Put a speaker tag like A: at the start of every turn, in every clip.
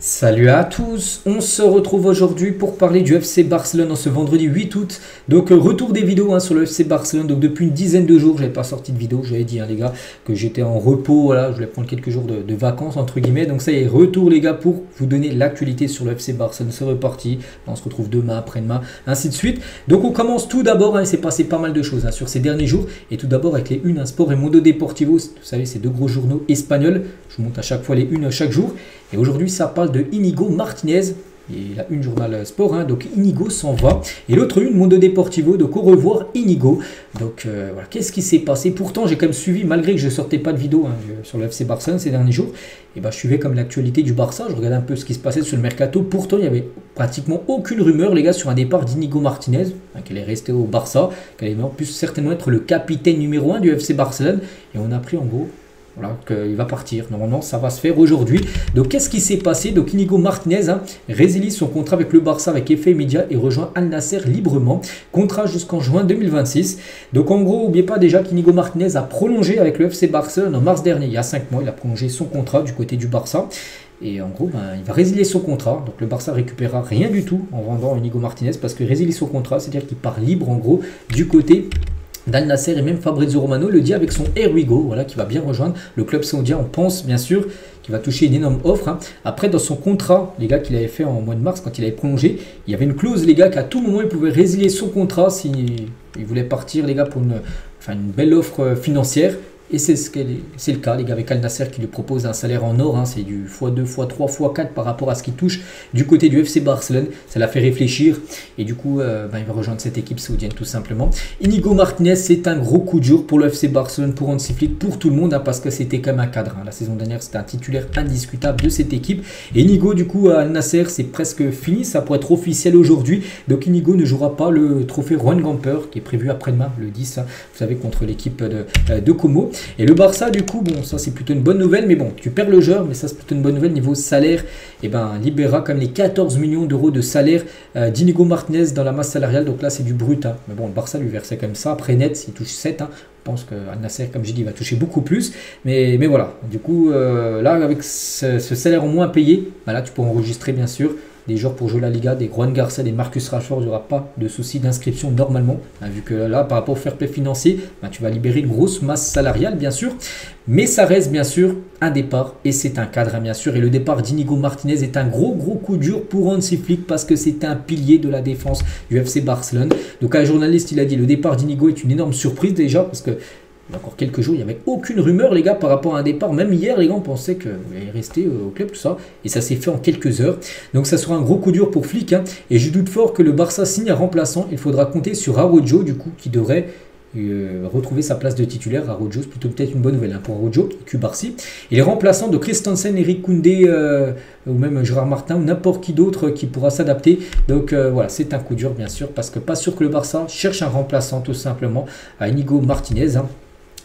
A: Salut à tous, on se retrouve aujourd'hui pour parler du FC Barcelone en ce vendredi 8 août. Donc retour des vidéos sur le FC Barcelone. Donc depuis une dizaine de jours, j'avais pas sorti de vidéo. J'avais dit les gars que j'étais en repos, voilà, je voulais prendre quelques jours de vacances entre guillemets. Donc ça y est, retour les gars pour vous donner l'actualité sur le FC Barcelone. C'est reparti, on se retrouve demain, après-demain, ainsi de suite. Donc on commence tout d'abord, il s'est passé pas mal de choses sur ces derniers jours. Et tout d'abord avec les unes, Sport et Mundo Deportivo, vous savez, ces deux gros journaux espagnols. Je vous montre à chaque fois les unes chaque jour. Et aujourd'hui, ça parle de Íñigo Martínez. Il a une journal sport, donc Íñigo s'en va. Et l'autre une, Mundo Deportivo, donc au revoir Íñigo. Donc voilà, qu'est-ce qui s'est passé? Pourtant, j'ai quand même suivi, malgré que je ne sortais pas de vidéo sur le FC Barcelone ces derniers jours, et je suivais comme l'actualité du Barça, je regardais un peu ce qui se passait sur le mercato. Pourtant, il n'y avait pratiquement aucune rumeur, les gars, sur un départ d'Íñigo Martínez, qu'il est resté au Barça, qu'il allait en plus certainement être le capitaine numéro 1 du FC Barcelone. Et on a appris en gros... Voilà, qu'il va partir. Normalement, ça va se faire aujourd'hui. Donc, qu'est-ce qui s'est passé? Donc, Íñigo Martínez résilie son contrat avec le Barça avec effet immédiat et rejoint Al Nasser librement. Contrat jusqu'en juin 2026. Donc, en gros, n'oubliez pas déjà qu'Íñigo Martínez a prolongé avec le FC Barcelone en mars dernier. Il y a 5 mois, il a prolongé son contrat du côté du Barça. Et en gros, il va résilier son contrat. Donc, le Barça récupérera rien du tout en vendant Íñigo Martínez parce que résilie son contrat, c'est-à-dire qu'il part libre en gros du côté d'Al Nasser, et même Fabrizio Romano le dit avec son Here We Go, voilà, qui va bien rejoindre le club saoudien. On pense bien sûr qu'il va toucher une énorme offre. Après, dans son contrat, les gars, qu'il avait fait en mois de mars, quand il avait prolongé, il y avait une clause, les gars, qu'à tout moment, il pouvait résilier son contrat s'il voulait partir, les gars, pour une belle offre financière. Et c'est le cas, les gars, avec Al Nasser qui lui propose un salaire en or. C'est du x2, x3, x4 par rapport à ce qu'il touche du côté du FC Barcelone. Ça l'a fait réfléchir. Et du coup, il va rejoindre cette équipe saoudienne tout simplement. Íñigo Martínez, c'est un gros coup dur pour le FC Barcelone, pour Hansi Flick, pour tout le monde, parce que c'était comme un cadre. La saison dernière, c'était un titulaire indiscutable de cette équipe. Et Íñigo, du coup, à Al Nasser, c'est presque fini. Ça pourrait être officiel aujourd'hui. Donc Íñigo ne jouera pas le trophée Juan Gamper qui est prévu après-demain, le 10, vous savez, contre l'équipe de Como. Et le Barça, du coup, bon, ça c'est plutôt une bonne nouvelle, mais bon, tu perds le joueur, mais ça c'est plutôt une bonne nouvelle niveau salaire. Et libérera comme les 14 millions d'euros de salaire d'Íñigo Martínez dans la masse salariale. Donc là, c'est du brut. Mais bon, le Barça lui versait comme ça. Après net, s'il touche 7, je pense qu'Al Nasser, comme j'ai dit, va toucher beaucoup plus. Mais voilà, du coup, là, avec ce salaire en moins payé, là, tu peux enregistrer, bien sûr, des joueurs pour jouer la Liga, des Juan Garcia, des Marcus Rashford. Il n'y aura pas de souci d'inscription normalement, vu que là, par rapport au fair play financier, tu vas libérer une grosse masse salariale, bien sûr. Mais ça reste, bien sûr, un départ et c'est un cadre, bien sûr. Et le départ d'Íñigo Martínez est un gros coup dur pour Hansi Flick parce que c'est un pilier de la défense du FC Barcelone. Donc, un journaliste, il a dit le départ d'Íñigo est une énorme surprise déjà parce que il y a encore quelques jours, il n'y avait aucune rumeur, les gars, par rapport à un départ. Même hier, les gars, on pensait qu'il allait rester au club, tout ça. Et ça s'est fait en quelques heures. Donc, ça sera un gros coup dur pour Flick. Et je doute fort que le Barça signe un remplaçant. Il faudra compter sur Araujo, du coup, qui devrait retrouver sa place de titulaire. Araujo, c'est plutôt peut-être une bonne nouvelle pour Araujo, Cubarsi. Et les remplaçants de Christensen, Eric Koundé, ou même Gérard Martin, ou n'importe qui d'autre qui pourra s'adapter. Donc voilà, c'est un coup dur, bien sûr, parce que pas sûr que le Barça cherche un remplaçant, tout simplement, à Íñigo Martínez.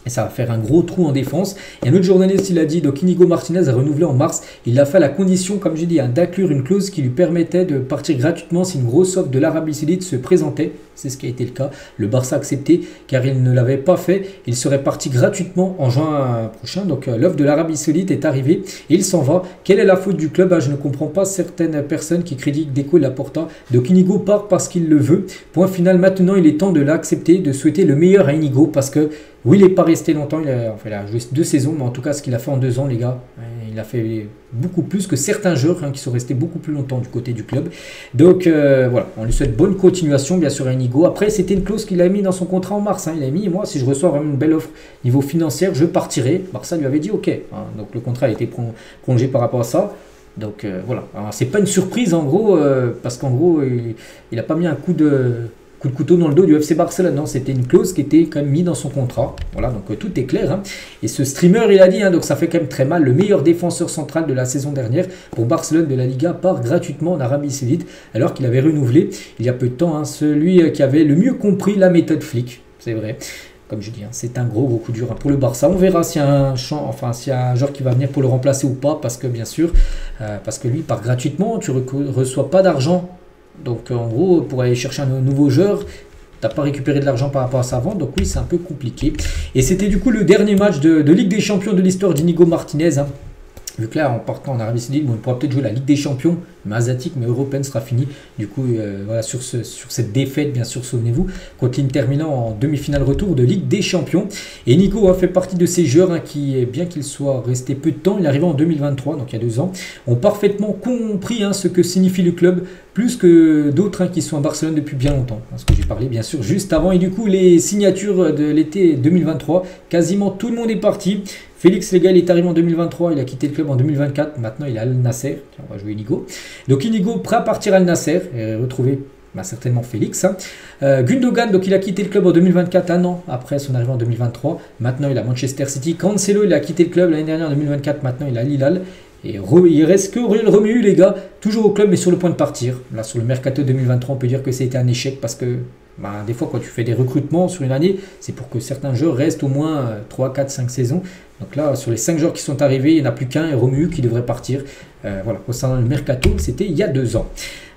A: Et ça va faire un gros trou en défense. Et un autre journaliste, il a dit, donc Íñigo Martínez a renouvelé en mars. Il a fait à la condition, comme j'ai dit, d'inclure une clause qui lui permettait de partir gratuitement si une grosse offre de l'Arabie Saoudite se présentait. C'est ce qui a été le cas. Le Barça a accepté car il ne l'avait pas fait. Il serait parti gratuitement en juin prochain. Donc l'offre de l'Arabie Saoudite est arrivée et il s'en va. Quelle est la faute du club? Je ne comprends pas certaines personnes qui critiquent Deco et Laporta. Donc Íñigo part parce qu'il le veut. Point final, maintenant il est temps de l'accepter, de souhaiter le meilleur à Íñigo parce que oui, il n'est pas resté longtemps, il a joué 2 saisons, mais en tout cas, ce qu'il a fait en 2 ans, les gars, il a fait beaucoup plus que certains joueurs qui sont restés beaucoup plus longtemps du côté du club. Donc voilà, on lui souhaite bonne continuation, bien sûr, à Íñigo. Après, c'était une clause qu'il a mis dans son contrat en mars. Il a mis, moi, si je reçois vraiment une belle offre niveau financier, je partirai. Barça lui avait dit OK. Donc le contrat a été prolongé par rapport à ça. Donc voilà, c'est pas une surprise en gros, parce qu'en gros, il n'a pas mis un coup de couteau dans le dos du FC Barcelone. Non, c'était une clause qui était quand même mise dans son contrat. Voilà, donc tout est clair. Et ce streamer, il a dit, donc ça fait quand même très mal. Le meilleur défenseur central de la saison dernière pour Barcelone de la Liga part gratuitement en Arabie Saoudite alors qu'il avait renouvelé il y a peu de temps. Celui qui avait le mieux compris la méthode Flick, c'est vrai. Comme je dis, c'est un gros coup dur pour le Barça. On verra s'il y a un joueur qui va venir pour le remplacer ou pas, parce que bien sûr, parce que lui part gratuitement, tu ne reçois pas d'argent. Donc en gros, pour aller chercher un nouveau joueur, tu n'as pas récupéré de l'argent par rapport à sa vente. Donc oui, c'est un peu compliqué. Et c'était du coup le dernier match de Ligue des Champions de l'histoire d'Íñigo Martínez. Vu que là, en partant en Arabie Saoudite, on pourra peut-être jouer la Ligue des Champions, mais asiatique, mais européenne sera finie. Du coup, voilà, sur cette défaite, bien sûr, souvenez-vous, contre l'Inter Milan en demi-finale retour de Ligue des Champions. Et Nico fait partie de ces joueurs qui, bien qu'il soit resté peu de temps, il est arrivé en 2023, donc il y a 2 ans, ont parfaitement compris ce que signifie le club, plus que d'autres qui sont à Barcelone depuis bien longtemps. Ce que j'ai parlé, bien sûr, juste avant. Et du coup, les signatures de l'été 2023, quasiment tout le monde est parti. Félix, les gars, il est arrivé en 2023, il a quitté le club en 2024, maintenant il est à Al Nasser. On va jouer Inigo. Donc Inigo prêt à partir à Al Nasser et retrouver certainement Félix. Gundogan, donc il a quitté le club en 2024, un an après son arrivée en 2023. Maintenant il est à Manchester City. Cancelo, il a quitté le club l'année dernière en 2024, maintenant il est à Al-Hilal. Et il reste que Aurélien Romeu, les gars, toujours au club mais sur le point de partir. Là sur le mercato 2023, on peut dire que ça a été un échec parce que des fois quand tu fais des recrutements sur une année, c'est pour que certains joueurs restent au moins 3, 4, 5 saisons. Donc là, sur les 5 joueurs qui sont arrivés, il n'y en a plus qu'un, et Romeu qui devrait partir. Voilà, concernant le mercato, c'était il y a 2 ans.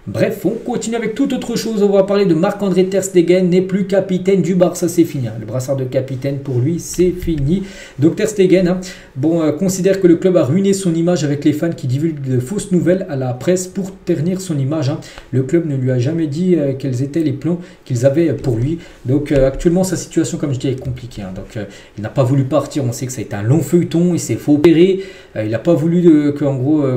A: Bref, on continue avec toute autre chose. On va parler de Marc-André Ter Stegen, n'est plus capitaine du Barça, c'est fini. Le brassard de capitaine, pour lui, c'est fini. Donc Ter Stegen, considère que le club a ruiné son image avec les fans qui divulguent de fausses nouvelles à la presse pour ternir son image. Le club ne lui a jamais dit quels étaient les plans qu'ils avaient pour lui. Donc actuellement, sa situation, comme je dis, est compliquée. Donc il n'a pas voulu partir. On sait que ça a été un long feuilleton. Il s'est fait opérer. Il n'a pas voulu que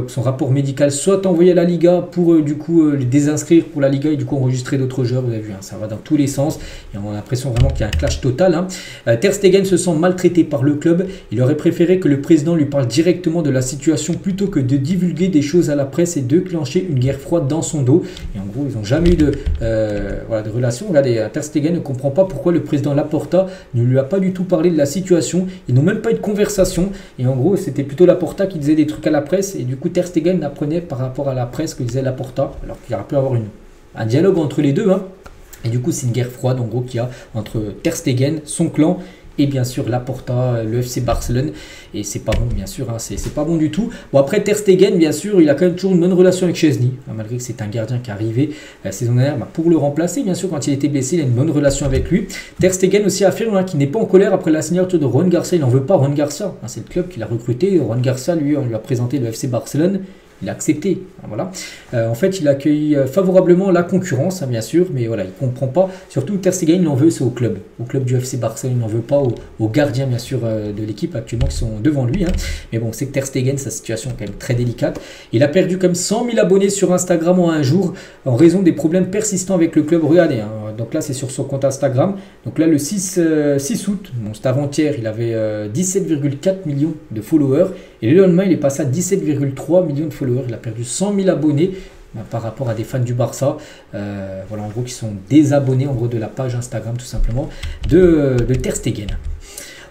A: son rapport médical soit envoyé à la Liga pour du coup les désinscrire pour la Liga et du coup enregistrer d'autres joueurs. Vous avez vu, ça va dans tous les sens et on a l'impression vraiment qu'il y a un clash total. Ter Stegen se sent maltraité par le club. Il aurait préféré que le président lui parle directement de la situation plutôt que de divulguer des choses à la presse et de clencher une guerre froide dans son dos. Et en gros, ils n'ont jamais eu de relation. Regardez, Ter Stegen ne comprend pas pourquoi le président Laporta ne lui a pas du tout parlé de la situation. Ils n'ont même pas eu de conversation. Et en gros, c'était plutôt Laporta qui disait des trucs à la presse. Et du coup, Ter Stegen apprenait par rapport à la presse que disait Laporta. Alors qu'il aurait pu avoir un dialogue entre les deux. Et du coup, c'est une guerre froide en gros qu'il y a entre Ter Stegen, son clan, et bien sûr Laporta, le FC Barcelone. Et c'est pas bon, bien sûr, c'est pas bon du tout. Bon, après Ter Stegen, bien sûr, il a quand même toujours une bonne relation avec Szczęsny, malgré que c'est un gardien qui est arrivé la saison dernière pour le remplacer. Bien sûr, quand il était blessé, il a une bonne relation avec lui. Ter Stegen aussi affirme qu'il n'est pas en colère après la signature de Juan Garcia. Il n'en veut pas, Juan Garcia. C'est le club qui l'a recruté. Juan Garcia, lui, on lui a présenté le FC Barcelone. Il a accepté, voilà. En fait, il accueille favorablement la concurrence, bien sûr, mais voilà, il ne comprend pas. Surtout, Ter Stegen, il en veut, c'est au club du FC Barcelone. Il n'en veut pas aux gardiens, bien sûr, de l'équipe actuellement qui sont devant lui. Mais bon, c'est que Ter Stegen, sa situation est quand même très délicate. Il a perdu comme 100 000 abonnés sur Instagram en un jour en raison des problèmes persistants avec le club. Regardez, donc là, c'est sur son compte Instagram. Donc là, le 6 août, c'est avant-hier, il avait 17,4 millions de followers. Et le lendemain, il est passé à 17,3 millions de followers. Il a perdu 100 000 abonnés par rapport à des fans du Barça. Voilà, en gros, qui sont désabonnés en gros de la page Instagram, tout simplement, de Ter Stegen.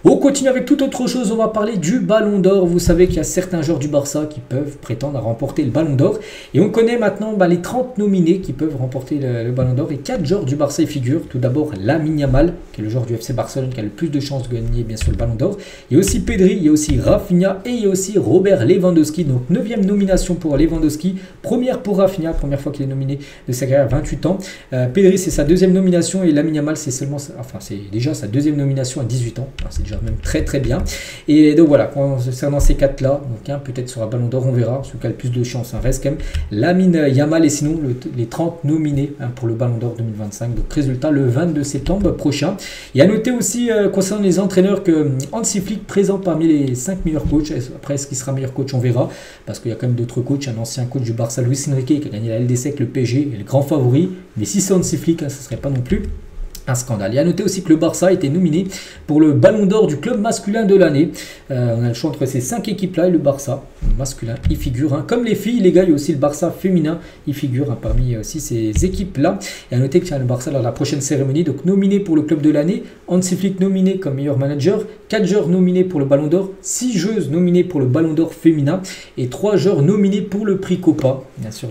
A: On continue avec toute autre chose, on va parler du Ballon d'Or. Vous savez qu'il y a certains joueurs du Barça qui peuvent prétendre à remporter le Ballon d'Or. Et on connaît maintenant les 30 nominés qui peuvent remporter le Ballon d'Or. Et 4 joueurs du Barça y figurent. Tout d'abord, Lamine Yamal, qui est le joueur du FC Barcelone qui a le plus de chances de gagner bien sûr le Ballon d'Or. Il y a aussi Pedri, il y a aussi Rafinha et il y a aussi Robert Lewandowski. Donc 9e nomination pour Lewandowski. Première pour Rafinha, première fois qu'il est nominé de sa carrière, 28 ans. Pedri, c'est sa 2e nomination et Lamine Yamal, c'est déjà sa 2e nomination à 18 ans. C'est même très très bien. Et donc voilà, concernant ces 4 là, peut-être sur un Ballon d'Or, on verra, celui qui a le plus de chance, reste quand même Lamine Yamal et sinon les 30 nominés pour le Ballon d'Or 2025. Donc résultat le 22 septembre prochain. Et à noter aussi concernant les entraîneurs que Hansi Flick présent parmi les 5 meilleurs coachs. Après, est-ce qu'il sera meilleur coach, on verra, parce qu'il y a quand même d'autres coachs. Un ancien coach du Barça, Luis Enrique, qui a gagné la LDC avec le PSG, est le grand favori, mais si c'est Hansi Flick, ce ne serait pas non plus un scandale. Et à noter aussi que le Barça a été nominé pour le Ballon d'Or du club masculin de l'année. On a le choix entre ces 5 équipes-là et le Barça masculin y figure. Comme les filles, les gars, il y a aussi le Barça féminin y figure parmi aussi ces équipes-là. Et à noter qu'il y a le Barça lors de la prochaine cérémonie, donc nominé pour le club de l'année, Hansi Flick nominé comme meilleur manager, 4 joueurs nominés pour le Ballon d'Or, 6 joueuses nominées pour le Ballon d'Or féminin et 3 joueurs nominés pour le prix Copa, bien sûr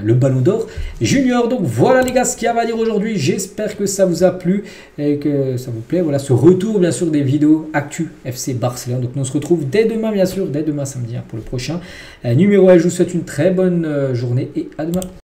A: le Ballon d'Or Junior. Donc voilà les gars ce qu'il y a à dire aujourd'hui. J'espère que ça vous a plu et que ça vous plaît. Voilà ce retour bien sûr des vidéos actu FC Barcelone. Donc nous on se retrouve dès demain bien sûr, dès demain samedi pour le prochain numéro. Je vous souhaite une très bonne journée et à demain.